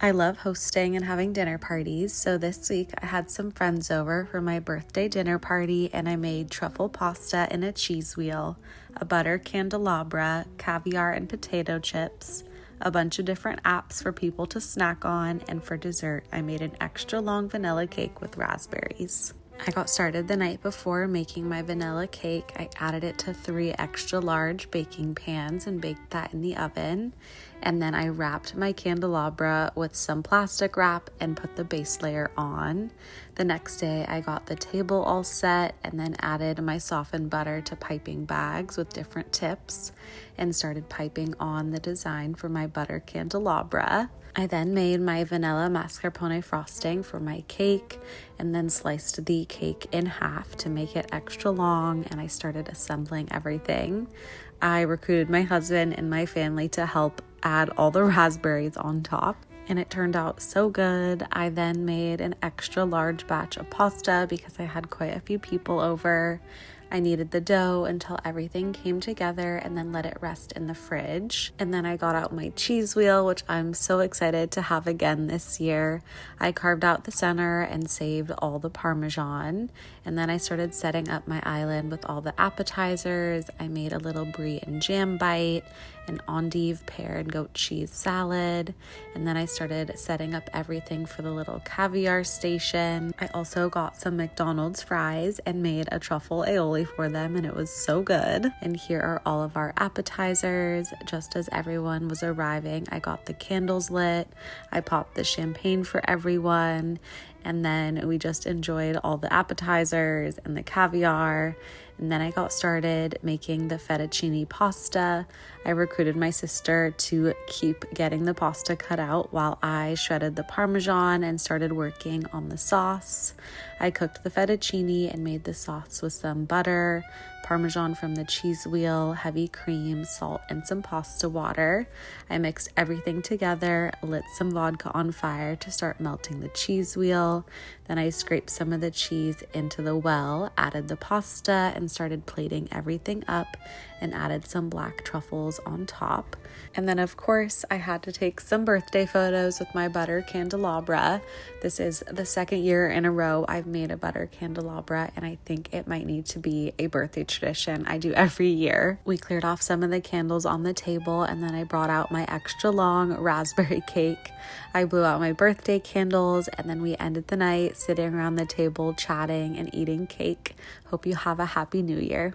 I love hosting and having dinner parties, so this week I had some friends over for my birthday dinner party and I made truffle pasta in a cheese wheel, a butter candelabra, caviar and potato chips, a bunch of different apps for people to snack on, and for dessert I made an extra long vanilla cake with raspberries. I got started the night before making my vanilla cake. I added it to 3 extra large baking pans and baked that in the oven. And then I wrapped my candelabra with some plastic wrap and put the base layer on. The next day I got the table all set and then added my softened butter to piping bags with different tips and started piping on the design for my butter candelabra. I then made my vanilla mascarpone frosting for my cake and then sliced the cake in half to make it extra long, and I started assembling everything. I recruited my husband and my family to help add all the raspberries on top, and it turned out so good. I then made an extra large batch of pasta because I had quite a few people over. I kneaded the dough until everything came together and then let it rest in the fridge. And then I got out my cheese wheel, which I'm so excited to have again this year. I carved out the center and saved all the Parmesan. And then I started setting up my island with all the appetizers. I made a little brie and jam bite, an endive pear and goat cheese salad. And then I started setting up everything for the little caviar station. I also got some McDonald's fries and made a truffle aioli for them, and it was so good. And here are all of our appetizers. Just as everyone was arriving, I got the candles lit. I popped the champagne for everyone, and then we just enjoyed all the appetizers and the caviar. And then I got started making the fettuccine pasta. I recruited my sister to keep getting the pasta cut out while I shredded the Parmesan and started working on the sauce. I cooked the fettuccine and made the sauce with some butter, Parmesan from the cheese wheel, heavy cream, salt, and some pasta water. I mixed everything together, lit some vodka on fire to start melting the cheese wheel. Then I scraped some of the cheese into the well, added the pasta, and started plating everything up and added some black truffles on top. And then of course I had to take some birthday photos with my butter candelabra. This is the second year in a row I've made a butter candelabra, and I think it might need to be a birthday tradition I do every year. We cleared off some of the candles on the table, and then I brought out my extra long raspberry cake. I blew out my birthday candles, and then we ended the night sitting around the table chatting and eating cake. Hope you have a happy new year.